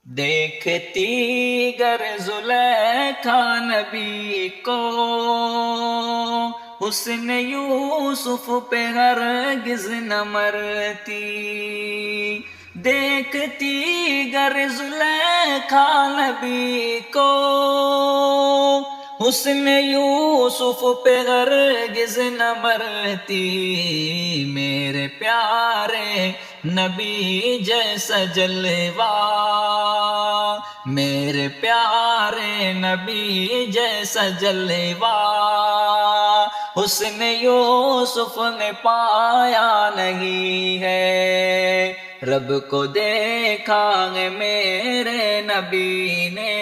دیکھتی گر زلیخا نبی کو حسن یوسف پہ ہرگز نہ مرتی، دیکھتی گر زلیخا نبی کو حسن یوسف پہ ہرگز نہ مرتی، میرے پیارے نبی جیسا جلوہ، میرے پیارے نبی جیسا جلوہ حسن یوسف نے پایا نہیں ہے، رب کو دیکھا ہے میرے نبی نے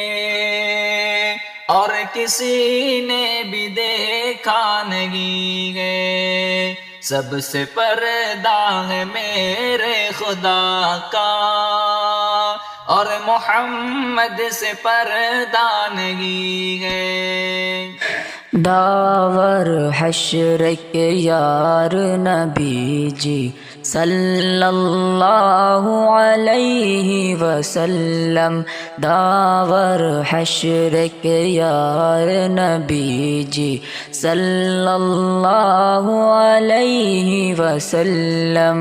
اور کسی نے بھی دیکھا نہیں ہے، سب سے پردہ ہے میرے خدا کا اور محمد سے پردہ نہیں ہے۔ داور حشر کے یار نبی جی صلی اللہ علیہ وسلم، داور حشر کے یار نبی جی صلی اللہ علیہ وسلم،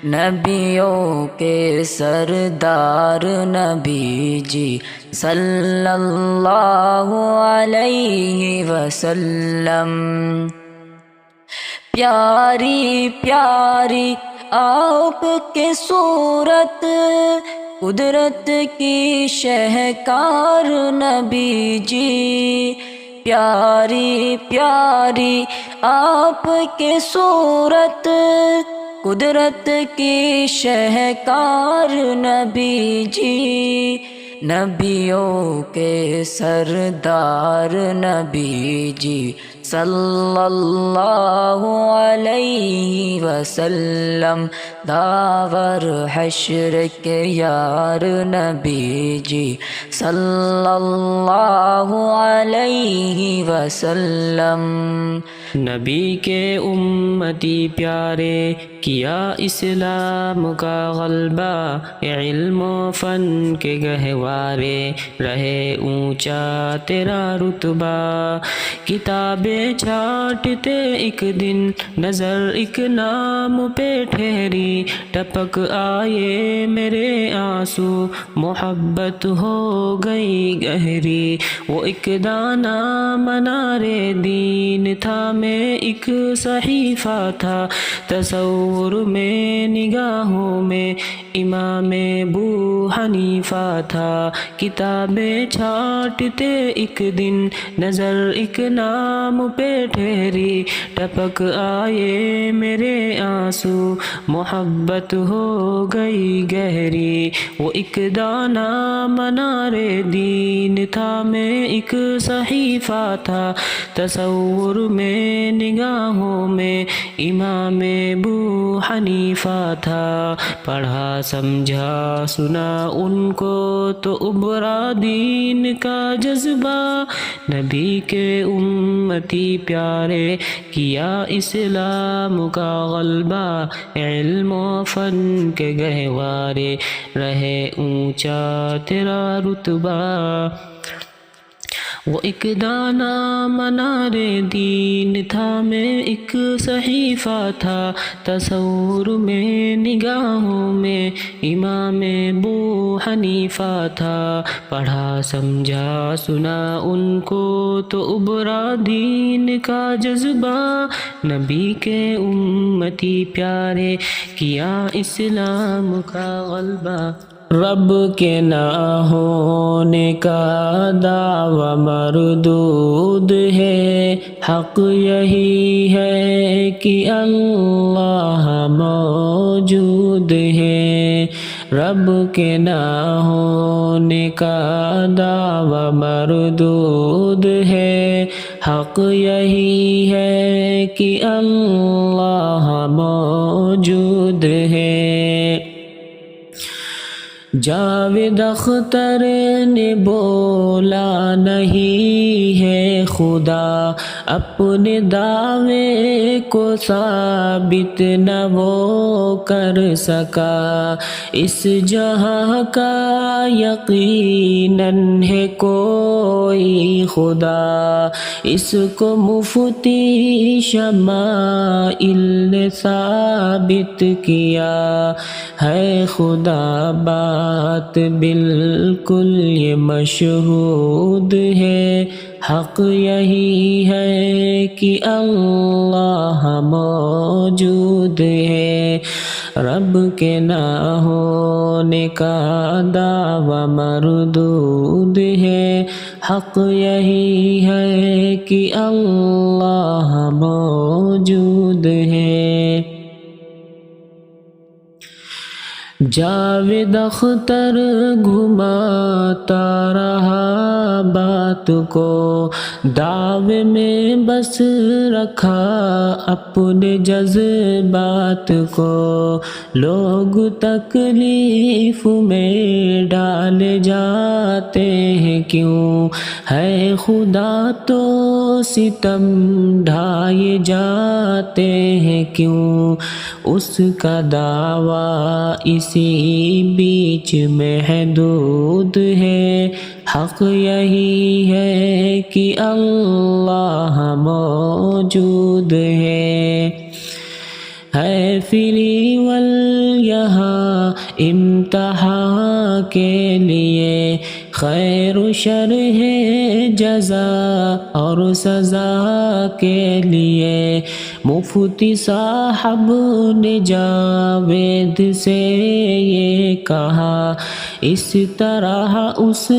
نبیوں کے سردار نبی جی صلی اللہ علیہ وسلم، پیاری پیاری آپ کی صورت، قدرت کی شہکار نبی جی، پیاری پیاری آپ کی صورت، قدرت کی شہکار نبی جی، نبیوں کے سردار نبی جی صلی اللہ علیہ وسلم، داور حشر کے یار نبی جی صلی اللہ علیہ وسلم، نبی کے امتی پیارے کیا اسلام کا غلبہ، علم و فن کے گہوارے رہے اونچا تیرا رتبہ، کتابیں چھانٹتے ایک دن نظر ایک نام پہ ٹھہری، ٹپک آئے میرے آنسو محبت ہو گئی گہری، وہ ایک دانہ منار دین تھا میں ایک صحیفہ تھا، تصور میں نگاہوں میں امام ابو حنیفہ تھا، کتابیں چھانٹتے ایک دن نظر ایک نام پہ ٹھہری، ٹپک آئے میرے آنسو محبت ہو گئی گہری، وہ ایک دانہ منار دین تھا میں ایک صحیفہ تھا، تصور میں نگاہوں میں امام ابو حنیفہ تھا، پڑھا سمجھا سنا ان کو تو ابھرا دین کا جذبہ، نبی کے امتی پیارے کیا اسلام کا غلبہ، علم و فن کے گہوارے رہے اونچا تیرا رتبہ، وہ ایک دانہ منار دین تھا میں ایک صحیفہ تھا، تصور میں نگاہوں میں امام ابو حنیفہ تھا، پڑھا سمجھا سنا ان کو تو ابھرا دین کا جذبہ، نبی کے امتی پیارے کیا اسلام کا غلبہ، رب کے نہ ہونے کا دعوی مردود ہے، حق یہی ہے کہ اللہ موجود ہے، رب کے نہ ہونے کا دعوی مردود ہے، حق یہی ہے کہ اللہ موجود ہے، جاوید اختر نے بولا نہیں ہے خدا اپنے دعوے کو ثابت نہ وہ کر سکا، اس جہاں کا یقیناً ہے کوئی خدا، اس کو مفتی شمائل نے ثابت کیا ہے خدا، بات بالکل یہ مشہود ہے، حق یہی ہے کہ اللہ موجود ہے، رب کے نہ ہونے کا دعویٰ مردود ہے، حق یہی ہے کہ اللہ موجود ہے۔ جاوید اختر گھماتا رہا بات کو، دعوے میں بس رکھا اپنے جذبات کو، لوگ تکلیف میں ڈالے جاتے ہیں کیوں، ہے خدا تو ستم ڈھائے جاتے ہیں کیوں، اس کا دعویٰ اسی بیچ محدود ہے، حق یہی ہے کہ اللہ موجود ہے فری یہاں امتحان کے لیے، خیر و شر ہے جزا اور سزا کے لیے، مفتی صاحب نے جاوید سے یہ کہا، اس طرح اس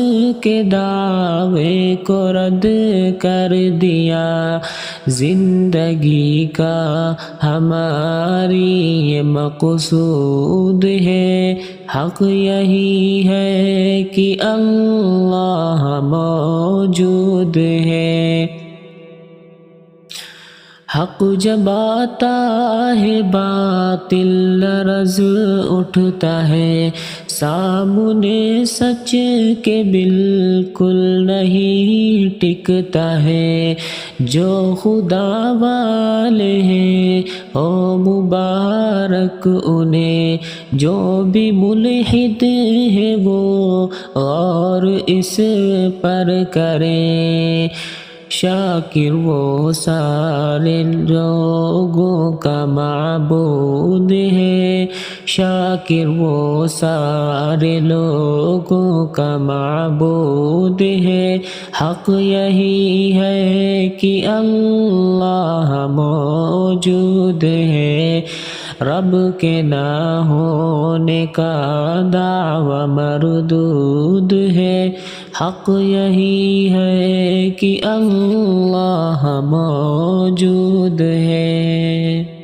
کے دعوے کو رد کر دیا، زندگی کا ہماری یہ مقصود ہے، حق یہی ہے کہ اللہ موجود ہے، حق جب آتا ہے باطل لرز اٹھتا ہے، سامنے سچ کے بالکل نہیں ٹکتا ہے، جو خدا والے ہیں او مبارک انہیں، جو بھی ملحد ہے وہ اور اس پر کریں، شاکر وہ سارے لوگوں کا معبود ہے، شاکر وہ سارے لوگوں کا معبود ہے، حق یہی ہے کہ اللہ موجود ہے، رب کے نہ ہونے کا دعویٰ مردود ہے، حق یہی ہے کہ اللہ موجود ہے۔